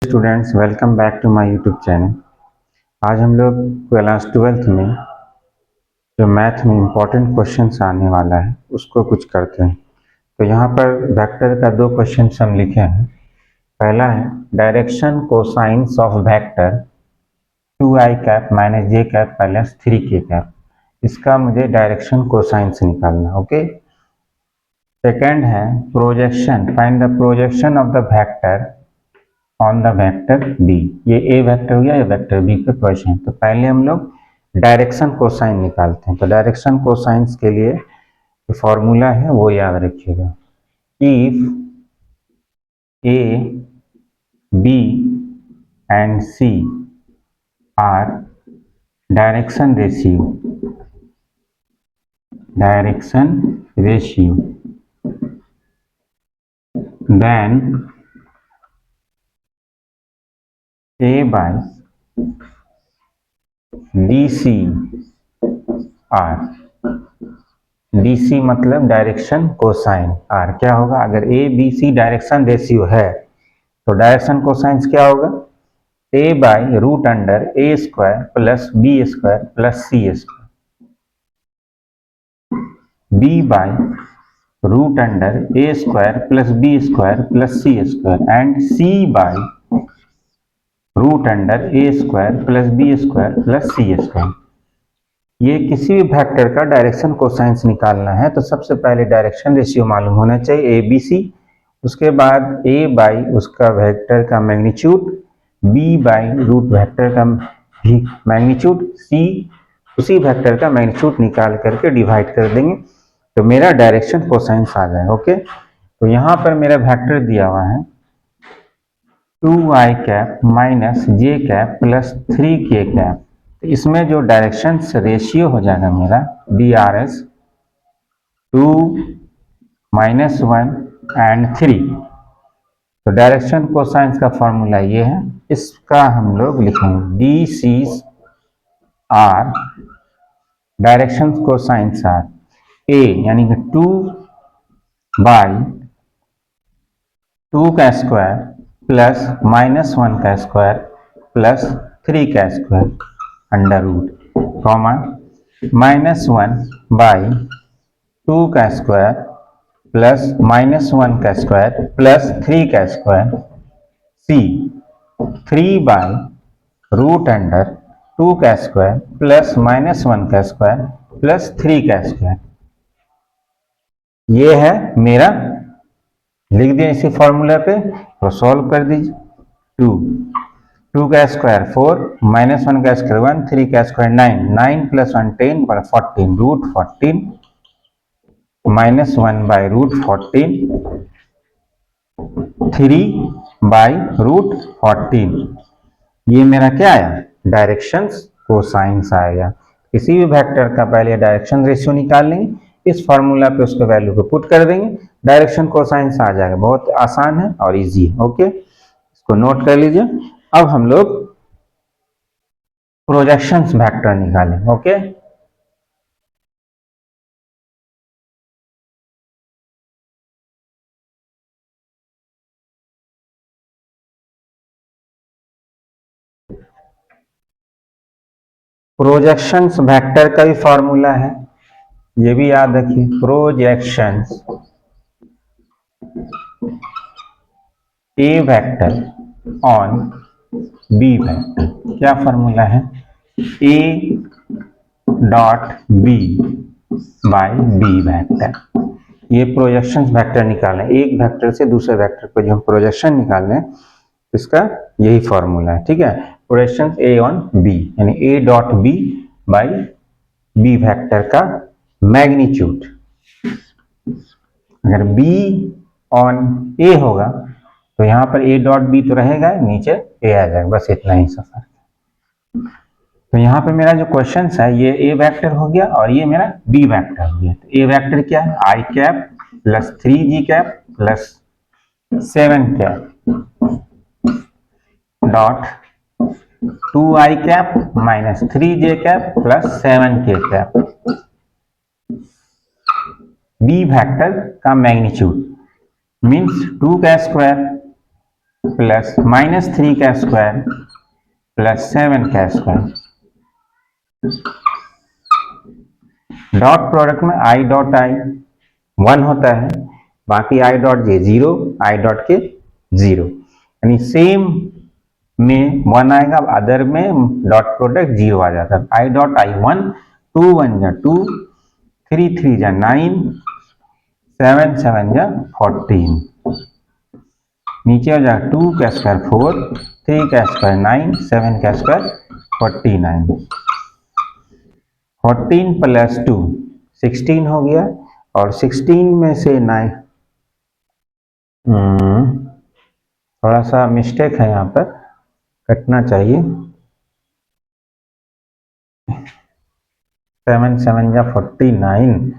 Students, welcome back to my YouTube channel. आज हम लोग क्लास 12th में जो मैथ में इम्पोर्टेंट क्वेश्चंस आने वाला है उसको कुछ करते हैं। तो यहाँ पर वेक्टर का दो क्वेश्चन हम लिखे हैं। पहला है direction cosines of vector 2i cap minus J cap plus 3k cap. इसका मुझे डायरेक्शन कोसाइंस निकालना। ओके। सेकेंड है projection, find the projection of the vector on the vector B. ये ए वेक्टर हो गया, ये वेक्टर बी पे question. तो पहले हम लोग डायरेक्शन कोसाइन निकालते हैं। तो डायरेक्शन कोसाइंस के लिए जो फॉर्मूला है वो याद रखिएगा। If A B and C are direction ratio then a by dc r, dc मतलब डायरेक्शन कोसाइन, r क्या होगा? अगर A B C direction ratio है तो डायरेक्शन कोसाइंस क्या होगा? a by root under A square plus B square plus C square, b by root under A square plus B square plus C square and c by root under A square plus B square plus C square. ये किसी भी vector का direction cosines निकालना है तो सबसे पहले direction ratio मालूम होना चाहिए, ए बी सी। उसके बाद ए बाई उसका वेक्टर का magnitude, B by root vector का भी मैग्नीट्यूड, सी उसी वेक्टर का मैग्नीट्यूड निकाल करके डिवाइड कर देंगे तो मेरा डायरेक्शन कोसाइंस आ जाएगा। ओके। तो यहाँ पर मेरा वेक्टर दिया हुआ है 2i cap minus J cap plus 3k cap. तो इसमें जो डायरेक्शन रेशियो हो जाएगा मेरा DRS 2 माइनस 1 एंड 3। तो डायरेक्शन कोसाइंस का फॉर्मूला ये है, इसका हम लोग लिखेंगे DC R direction cosines are A यानी कि 2 बाई 2 का स्क्वायर प्लस माइनस 1 का स्क्वायर प्लस 3 का square under root comma minus 1 by 2 का स्क्वायर प्लस माइनस 1 का स्क्वायर प्लस 3 का square C 3 by root under 2 का स्क्वायर प्लस माइनस 1 का स्क्वायर प्लस 3 का स्क्वायर। ये है मेरा, लिख दिया इसी फॉर्मूला पे तो सॉल्व कर दीजिए। 2 का स्क्वायर 4 माइनस 1 का स्क्वायर 1 3 का स्क्वायर 9 9 प्लस 1 10 पर 14 root 14 minus 1 by root 14 3 by root 14। ये मेरा क्या आया? डायरेक्शंस कोसाइंस आएगा। किसी भी वेक्टर का पहले डायरेक्शन रेशियो निकाल लेंगे, इस फॉर्मूला पे उसके वैल्यू को पुट कर देंगे, डायरेक्शन कोसाइंस आ जाएगा। बहुत आसान है और इजी है। ओके, इसको नोट कर लीजिए। अब हम लोग प्रोजेक्शंस वेक्टर निकालें। ओके, प्रोजेक्शंस वेक्टर का भी फॉर्मूला है, ये भी याद रखिए। Projections A vector on B vector, क्या फॉर्मूला है? A dot B by B vector. ये प्रोजेक्शन वेक्टर निकालना है, एक वेक्टर से दूसरे वेक्टर को जो हम प्रोजेक्शन निकाल रहे हैं इसका यही फॉर्मूला है। ठीक है, प्रोजेक्शन ए ऑन बी यानी A dot B by B vector का मैग्नीट्यूड। अगर बी ऑन ए होगा तो यहाँ पर ए डॉट बी तो रहेगा, नीचे ए आ जाएगा, बस इतना ही सफर। तो यहाँ पे मेरा जो क्वेश्चन है ये ए वेक्टर हो गया और ये मेरा बी वेक्टर हो गया। तो ए वेक्टर क्या है? I cap plus 3g cap plus 7 cap dot 2i cap minus 3j cap plus 7k cap. B vector का मैग्नीट्यूड मीन्स 2 का स्क्वायर प्लस -3 का स्क्वायर प्लस 7 का स्क्वायर। डॉट प्रोडक्ट में आई डॉट आई 1 होता है, बाकी I dot J 0, I dot के 0, यानी सेम में 1 आएगा, अदर में डॉट प्रोडक्ट 0 आ जाता है। आई डॉट आई 1, 2 1 जा 2, 3 3 जा 9, 7 7 जा 14, नीचे हो जाएगा 2 का स्क्वायर 4, 3 का स्क्वायर 9, 7 का स्क्वायर 49, 14 प्लस 2 16 हो गया, और 16 में से 9 थोड़ा सा मिस्टेक है यहाँ पर, कटना चाहिए। 7 7 जा 49,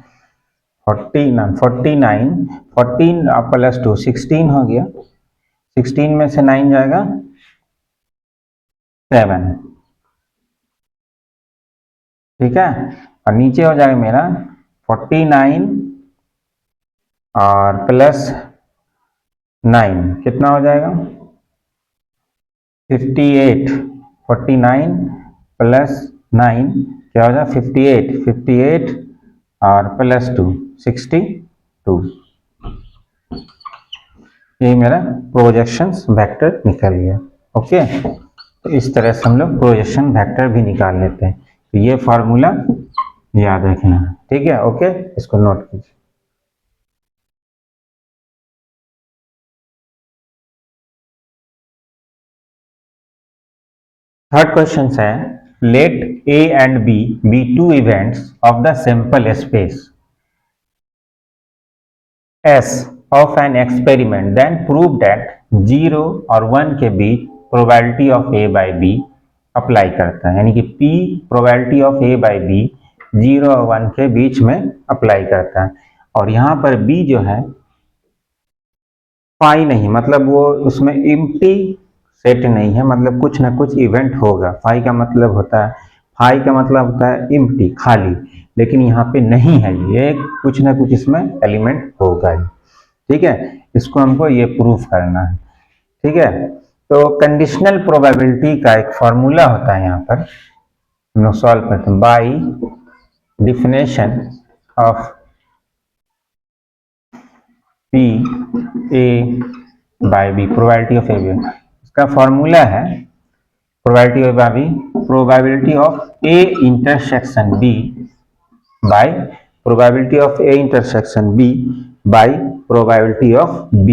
49 14 प्लस 2 16 हो गया, 16 में से 9 जाएगा 7, ठीक है। और नीचे हो जाएगा मेरा 49 और प्लस 9 कितना हो जाएगा 58, 49 प्लस 9 क्या हो जाएगा 58, 58 और प्लस 2 62। ये मेरा प्रोजेक्शंस वेक्टर निकल गया। ओके, तो इस तरह से हम लोग प्रोजेक्शन वेक्टर भी निकाल लेते हैं। तो ये फार्मूला याद रखना है, ठीक है। ओके, इसको नोट कीजिए। थर्ड क्वेश्चन है, late A and B be two events of the sample space S of an experiment, then prove that 0 और 1 के बीच probability of A by B apply करता है, यानी कि P probability of A by B 0 और 1 के बीच में अप्लाई करता है। और यहाँ पर B जो है फाई नहीं, मतलब वो उसमें एम्प्टी सेट नहीं है, मतलब कुछ ना कुछ इवेंट होगा। फाई का मतलब होता है एम्प्टी, खाली, लेकिन यहाँ पे नहीं है, ये कुछ ना कुछ इसमें एलिमेंट होगा ही, ठीक है। इसको हमको ये प्रूफ करना है, ठीक है। तो कंडीशनल प्रोबेबिलिटी का एक फॉर्मूला होता है, यहाँ पर हम लोग सॉल्व करते हैं by definition of P A bye B, probability of A B। इसका फॉर्मूला है probability of A intersection B by probability of A intersection B by probability of B।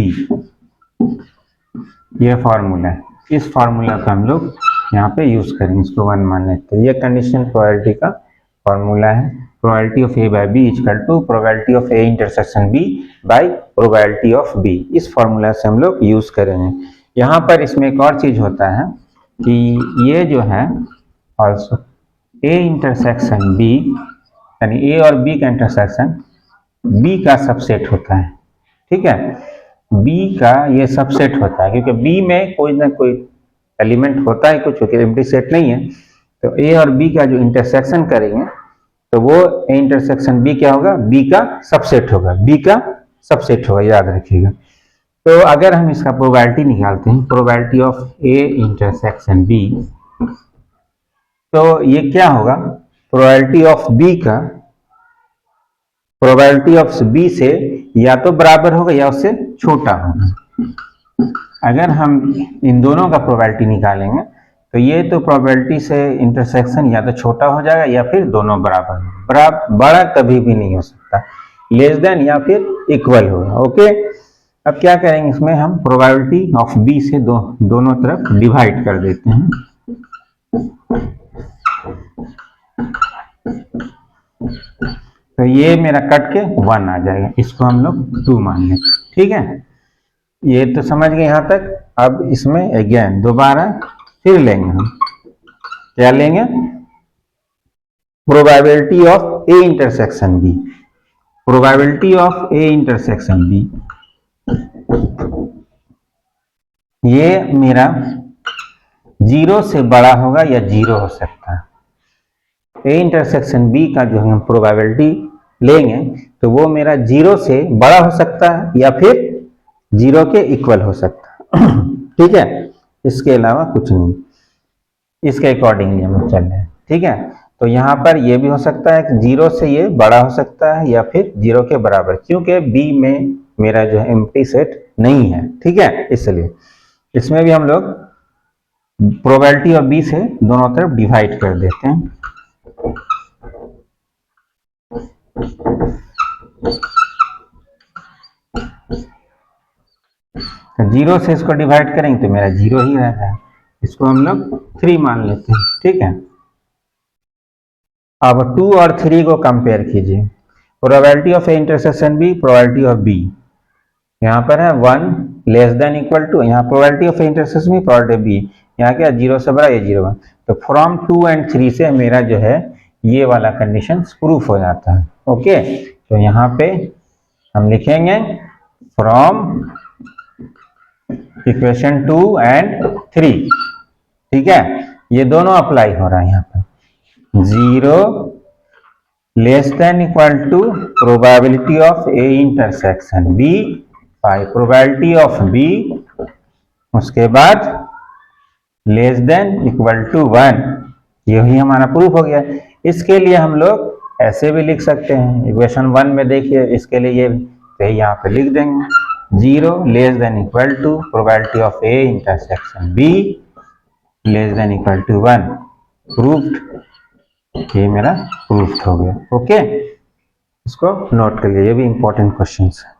ये फॉर्मूला है, इस फॉर्मूला का हम लोग यहाँ पे यूज करेंगे, इसको 1 मान लेते हैं। ये कंडीशन प्रोबेबिलिटी का फॉर्मूला है, probability of A bye B equal to probability of A intersection B by probability of B। इस फॉर्मूला से हम लोग यूज करेंगे। यहाँ पर इसमें एक और चीज होता है कि ये जो है ऑल्सो A इंटरसेक्शन B, यानी A और B का इंटरसेक्शन B का सबसेट होता है, ठीक है। B का ये सबसेट होता है, क्योंकि B में कोई ना कोई एलिमेंट होता है, कुछ एम्प्टी सेट नहीं है। तो A और B का जो इंटरसेक्शन करेंगे तो वो A इंटरसेक्शन B क्या होगा, B का सबसेट होगा, B का सबसेट होगा, याद रखिएगा। तो अगर हम इसका प्रोबेबिलिटी निकालते हैं, probability of A intersection B, तो ये क्या होगा, प्रोबेबिलिटी ऑफ B का प्रोबेबिलिटी ऑफ B से या तो बराबर होगा या उससे छोटा होगा। अगर हम इन दोनों का प्रोबेबिलिटी निकालेंगे तो ये तो प्रोबेबिलिटी से इंटरसेक्शन या तो छोटा हो जाएगा या फिर दोनों बराबर, बड़ा कभी भी नहीं हो सकता, लेस देन या फिर इक्वल होगा। ओके, अब क्या करेंगे, इसमें हम प्रोबेबिलिटी ऑफ B से दोनों तरफ डिवाइड कर देते हैं। तो ये मेरा कट के 1 आ जाएगा, इसको हम लोग 2 मान लें, ठीक है। ये तो समझ गए यहाँ तक। अब इसमें अगेन दोबारा फिर लेंगे हम, क्या लेंगे, probability of A intersection B, probability of A intersection B, ये मेरा 0 से बड़ा होगा या 0 हो सकता है। A इंटरसेक्शन B का जो हम प्रोबेबिलिटी लेंगे तो वो मेरा 0 से बड़ा हो सकता है या फिर 0 के इक्वल हो सकता है, ठीक है, इसके अलावा कुछ नहीं, इसके अकॉर्डिंगली हम चल रहे हैं। ठीक है, तो यहाँ पर ये भी हो सकता है कि 0 से ये बड़ा हो सकता है या फिर 0 के बराबर, क्योंकि बी में मेरा जो है एम्प्टी सेट नहीं है। ठीक है, इसलिए इसमें भी हम लोग प्रोबेबिलिटी ऑफ बी से दोनों तरफ डिवाइड कर देते हैं। तो 0 से इसको डिवाइड करेंगे तो मेरा 0 ही रहता है, इसको हम लोग 3 मान लेते हैं। ठीक है, अब 2 और 3 को कंपेयर कीजिए। Probability of A intersection B, probability of B, यहाँ पर है 1 लेस देन इक्वल टू, यहाँ probability of A intersection B, probability of B, यहाँ क्या 0 से बड़ा, ये 0 1। तो फ्रॉम 2 एंड 3 से मेरा जो है ये वाला कंडीशन प्रूफ हो जाता है। ओके, तो यहाँ पे हम लिखेंगे फ्रॉम इक्वेशन 2 एंड 3। ठीक है, ये दोनों अप्लाई हो रहा है यहाँ पर। 0 less than equal to probability of A intersection B by probability of B, उसके बाद लेस देन इक्वल टू 1। यही हमारा प्रूफ हो गया। इसके लिए हम लोग ऐसे भी लिख सकते हैं, इक्वेशन 1 में देखिए, इसके लिए ये तो यहाँ पे लिख देंगे 0 less than equal to probability of A intersection B less than equal to 1। Proved, ये मेरा प्रूफ्ड हो गया। ओके, इसको नोट कर लीजिए, ये भी इंपॉर्टेंट क्वेश्चन है।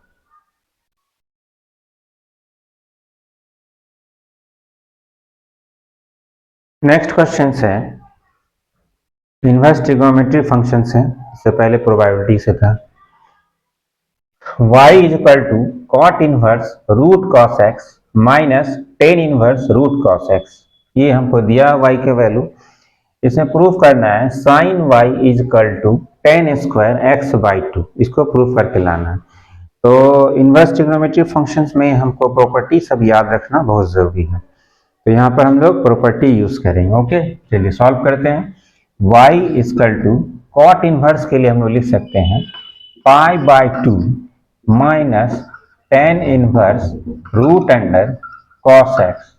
नेक्स्ट क्वेश्चन है इनवर्स ट्रिग्नोमेट्री फंक्शन है, इससे पहले प्रोबेबिलिटी से था। y is equal to cot inverse root cos x minus tan inverse root cos x, ये हमको दिया y के वैल्यू। इसमें प्रूफ करना है sine y is equal to tan square x by 2, इसको प्रूफ करके लाना है। तो इनवर्स ट्रिग्नोमेट्री फंक्शंस में हमको प्रॉपर्टी सब याद रखना बहुत जरूरी है, तो यहाँ पर हम लोग प्रॉपर्टी यूज करेंगे। ओके, चलिए सॉल्व करते हैं। y equal to cot inverse के लिए हम लोग लिख सकते हैं pi by 2 minus tan inverse root under cos x,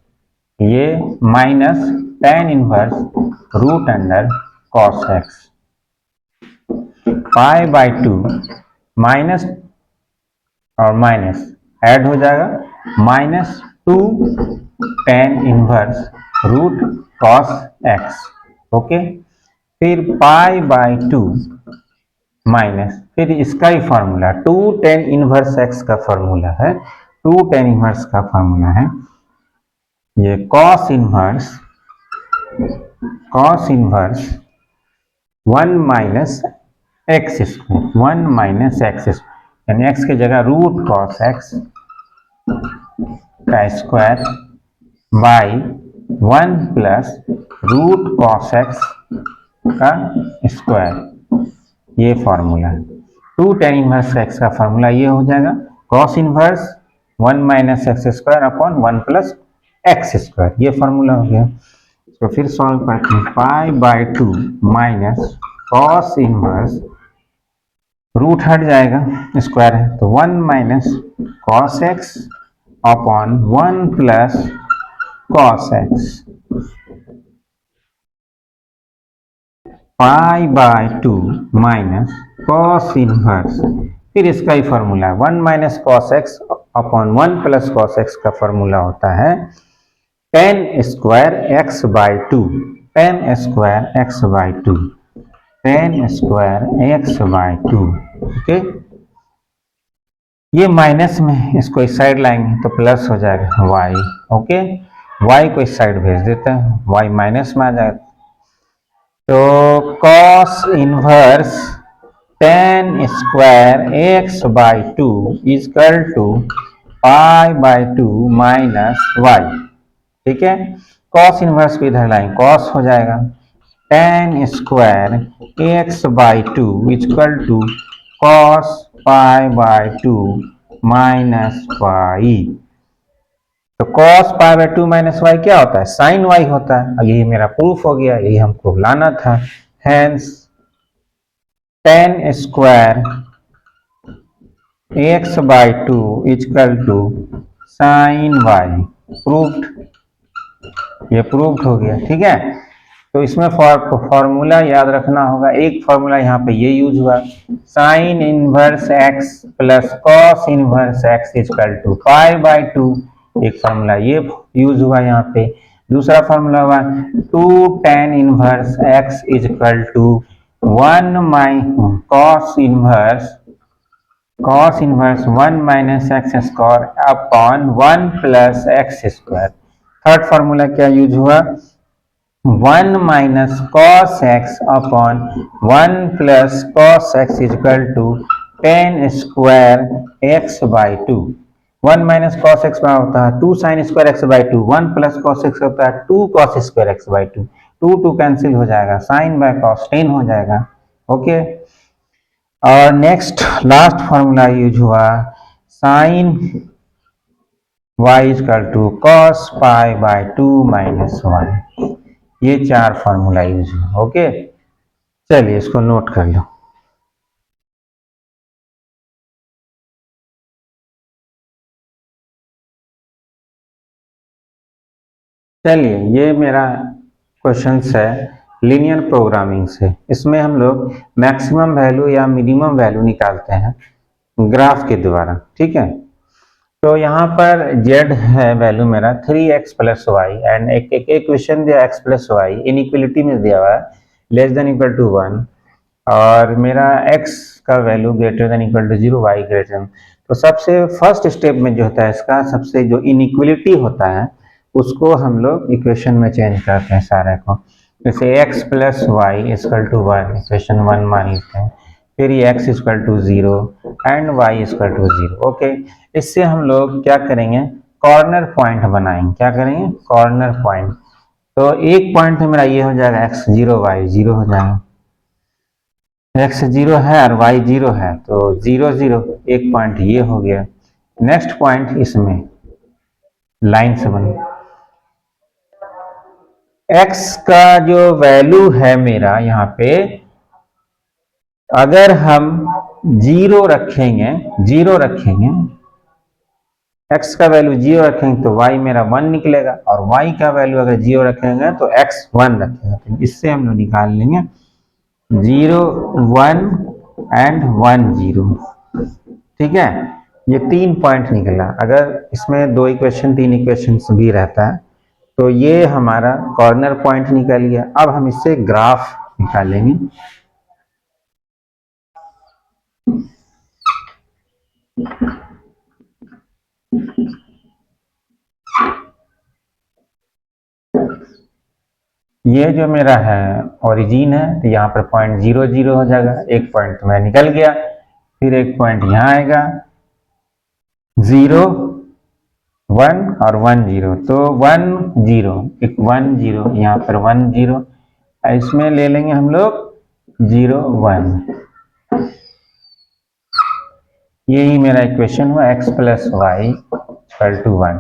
ये minus tan inverse root under cos x, pi by 2 minus और माइनस ऐड हो जाएगा minus 2 tan inverse root cos x. Okay, फिर पाई बाई 2 माइनस, फिर इसका ही formula 2 tan inverse x का formula है, 2 टेन इनवर्स का फॉर्मूला है ये cos inverse 1 minus x square, 1 minus x square, यानी एक्स की जगह रूट कॉस एक्स का square by 1 plus root cos x का स्क्वायर, ये फॉर्मूला है। 2 टेन इनवर्स एक्स का फॉर्मूला ये हो जाएगा cos inverse 1 minus x square upon 1 plus x square, ये फॉर्मूला हो गया। तो फिर सॉल्व करते हैं, pi by 2 minus cos inverse, root हट जाएगा स्क्वायर है तो 1 minus cos x upon 1 plus cos x, pi by 2 minus cos inverse, फिर इसका ही फॉर्मूला है 1 minus cos x upon 1 plus cos x का फॉर्मूला होता है tan square x by 2, tan square x by 2, tan square x by 2। Okay, ये minus में इसको इस साइड लाएंगे तो प्लस हो जाएगा y। ओके, y को इस साइड भेज देते हैं, y माइनस में आ जाएगा, तो cos inverse tan square x by 2 is equal to pi by 2 minus y. ठीक है, कॉस इनवर्स को इधर लाएंगे, कॉस हो जाएगा tan square x by 2 is equal to cos pi by 2 minus y. तो cos pi by 2 minus y क्या होता है, साइन वाई होता है, और यही मेरा प्रूफ हो गया, यही हमको लाना था। Hence tan square x by 2 is equal to sine y. Proved, ये प्रूव्ड हो गया। ठीक है, तो इसमें फॉर्मूला याद रखना होगा। एक फॉर्मूला यहाँ पे ये यूज हुआ, sine inverse x plus cos inverse x is equal to pi by 2, एक फॉर्मूला ये यूज हुआ यहाँ पे। दूसरा फॉर्मूला हुआ 2 tan inverse x is equal to 1 माइ cos inverse 1 minus x square upon 1 plus x square. Third formula क्या यूज हुआ, 1 minus cos x upon 1 plus cos x is equal to tan square x by 2। 1 minus cos x होता है 2 sine square x by 2, 1 plus cos x होता है 2 cos square x by 2, 2 cancel हो जाएगा, sign by cos 10 हो जाएगा। Okay, और next last formula use हुआ, sine y is equal to cos pi by 2 minus 1। ये 4 फॉर्मूला यूज हुआ। ओके, चलिए इसको नोट कर लो। चलिए, ये मेरा क्वेश्चंस है लीनियर प्रोग्रामिंग से। इसमें हम लोग मैक्सिमम वैल्यू या मिनिमम वैल्यू निकालते हैं ग्राफ के द्वारा। ठीक है, तो यहाँ पर z है वैल्यू मेरा 3x प्लस वाई, एंड एक इक्वेशन दिया x प्लस वाई इनइक्वलिटी में दिया हुआ है लेस देन इक्वल टू 1, और मेरा x का value greater than equal to 0, y greater than. तो सबसे फर्स्ट स्टेप में जो होता है इसका, सबसे जो इनइक्वलिटी होता है उसको हम लोग इक्वेशन में चेंज करते हैं सारे को। जैसे x plus y is equal to 1, equation 1 मान लेते हैं, फिर ये x is equal to 0 and y is equal to 0। Okay, इससे हम लोग क्या करेंगे, कॉर्नर पॉइंट बनाएंगे। क्या करेंगे, कॉर्नर पॉइंट। तो एक पॉइंट तो मेरा ये हो जाएगा x 0 y 0 हो जाएगा, x 0 है और y 0 है, तो 0 0 एक पॉइंट ये हो गया। नेक्स्ट पॉइंट इसमें लाइन से बन, x का जो वैल्यू है मेरा यहाँ पे, अगर हम 0 रखेंगे x का वैल्यू 0 रखेंगे तो y मेरा 1 निकलेगा, और y का वैल्यू अगर 0 रखेंगे तो x 1 रखेगा। तो इससे हम लोग निकाल लेंगे 0 1 एंड 1 0। ठीक है, ये 3 पॉइंट निकला। अगर इसमें 2 इक्वेशन 3 इक्वेशन भी रहता है तो ये हमारा कॉर्नर पॉइंट निकल गया। अब हम इससे ग्राफ निकालेंगे। ये जो मेरा है ओरिजिन है, तो यहाँ पर पॉइंट 0 0 हो जाएगा, एक पॉइंट तो मैं निकल गया, फिर एक पॉइंट यहाँ आएगा 0 1 और 1 0, तो 1 0 एक 1 0, यहाँ पर 1 0, इसमें ले लेंगे हम लोग 0 1। यही मेरा इक्वेशन हुआ x plus y equal to 1।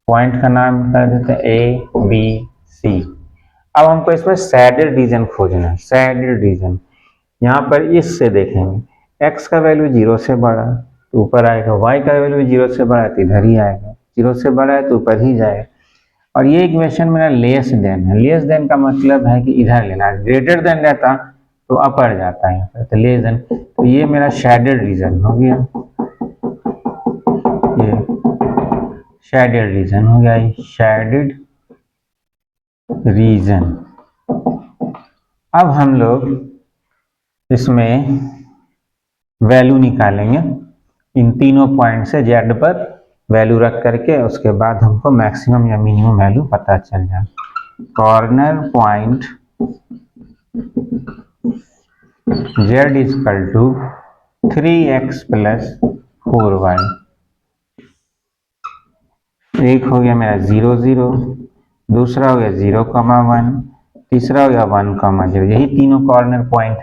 Point का नाम कर देते हैं A B C। अब हमको इसमें सैडल रीजन खोजना है। सैडल रीजन यहाँ पर इससे देखेंगे, x का वैल्यू 0 से बड़ा तो ऊपर आएगा, y का वैल्यू 0 से बड़ा है तो इधर ही आएगा, 0 से बड़ा है तो ऊपर ही जाएगा। और ये इक्वेशन मेरा लेस देन है। लेस देन का मतलब है कि इधर लेना है, ग्रेटर देन रहता तो अपर जाता है यहाँ पर, तो लेस देन। तो ये मेरा शेडेड रीजन हो गया, ये शेडेड रीजन हो गया, ये शेडेड रीजन। अब हम लोग इसमें वैल्यू निकालेंगे इन तीनों पॉइंट से, जेड पर वैल्यू रख करके, उसके बाद हमको मैक्सिमम या मिनिमम वैल्यू पता चल जाए। Corner point z is equal to 3x plus 4y। एक हो गया मेरा 0 0, दूसरा हो गया 0 1, तीसरा हो गया 1 0। यही तीनों कॉर्नर पॉइंट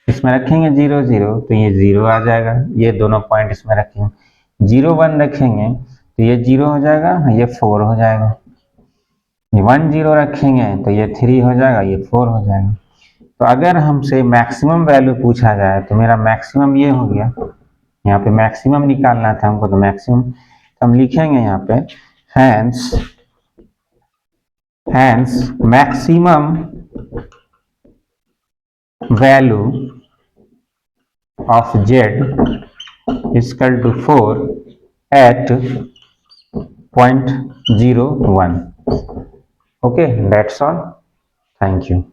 इसमें रखेंगे 0 0 तो ये 0 आ जाएगा। ये दोनों पॉइंट इसमें रखेंगे, 0 1 रखेंगे तो ये 0 हो जाएगा, ये 4 हो जाएगा। 1 0 रखेंगे तो ये 3 हो जाएगा, ये 4 हो जाएगा। तो अगर हमसे मैक्सिमम वैल्यू पूछा जाए तो मेरा मैक्सिमम ये हो गया, यहाँ पे मैक्सिमम निकालना था हमको, तो मैक्सिमम हम लिखेंगे यहाँ पे hence maximum value of z is equal to 4 at 0.01. Okay, that's all. Thank you.